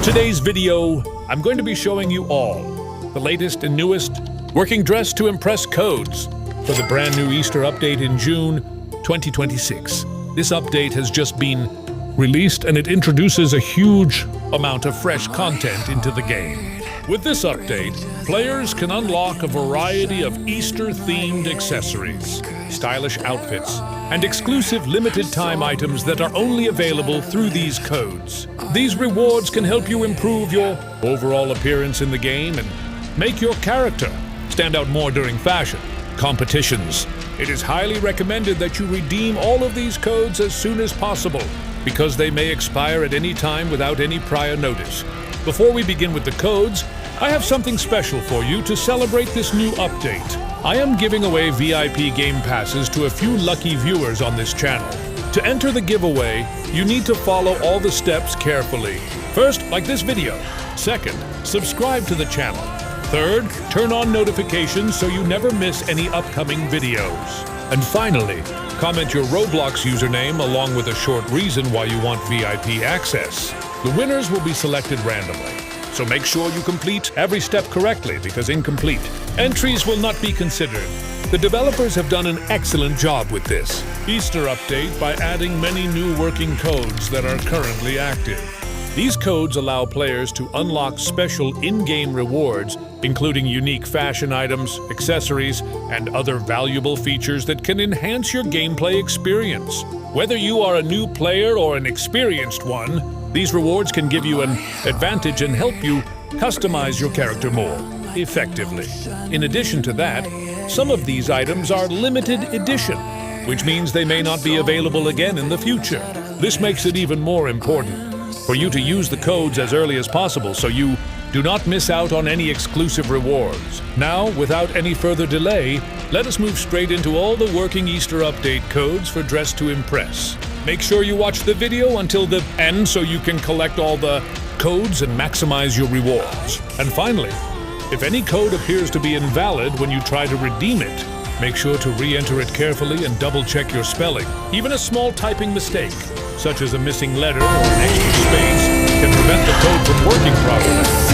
today's video, I'm going to be showing you all the latest and newest working dressed to impress codes for the brand new Easter update in June 2026. This update has just been released and it introduces a huge amount of fresh content into the game. With this update, players can unlock a variety of Easter-themed accessories, stylish outfits, and exclusive limited-time items that are only available through these codes. These rewards can help you improve your overall appearance in the game and make your character stand out more during fashion competitions. It is highly recommended that you redeem all of these codes as soon as possible, because they may expire at any time without any prior notice. Before we begin with the codes, I have something special for you to celebrate this new update. I am giving away VIP game passes to a few lucky viewers on this channel. To enter the giveaway, you need to follow all the steps carefully. First, like this video. Second, subscribe to the channel. Third, turn on notifications so you never miss any upcoming videos. And finally, comment your Roblox username along with a short reason why you want VIP access. The winners will be selected randomly, so make sure you complete every step correctly, because incomplete entries will not be considered. The developers have done an excellent job with this Easter update by adding many new working codes that are currently active. These codes allow players to unlock special in-game rewards, including unique fashion items, accessories, and other valuable features that can enhance your gameplay experience. Whether you are a new player or an experienced one, these rewards can give you an advantage and help you customize your character more effectively. In addition to that, some of these items are limited edition, which means they may not be available again in the future. This makes it even more important for you to use the codes as early as possible so you do not miss out on any exclusive rewards. Now, without any further delay, let us move straight into all the working Easter update codes for Dress to Impress. Make sure you watch the video until the end so you can collect all the codes and maximize your rewards. And finally, if any code appears to be invalid when you try to redeem it, make sure to re-enter it carefully and double-check your spelling. Even a small typing mistake, such as a missing letter or an extra space, can prevent the code from working properly.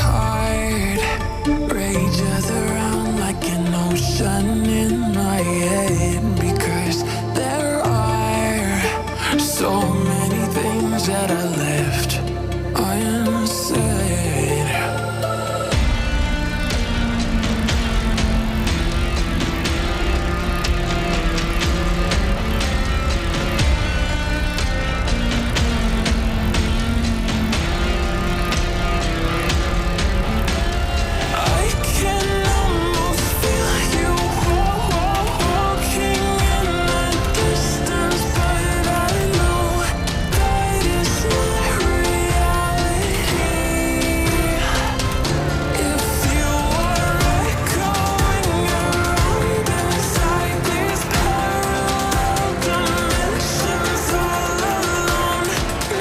heart rages around like an ocean in my head, because there are so many things that I left unsaid. I can almost feel you walking in the distance, but I know that is not reality. If you are echoing around inside these parallel dimensions all alone,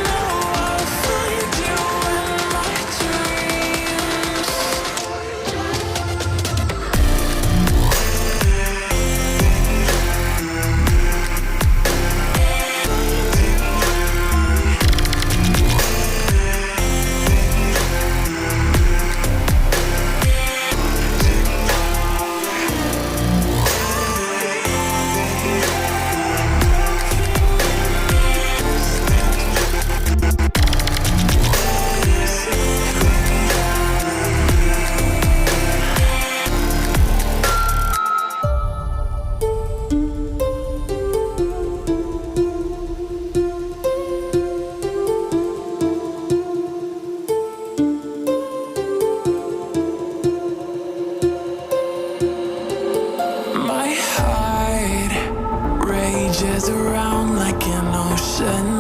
now I'll find you in my dreams. My heart rages around like an ocean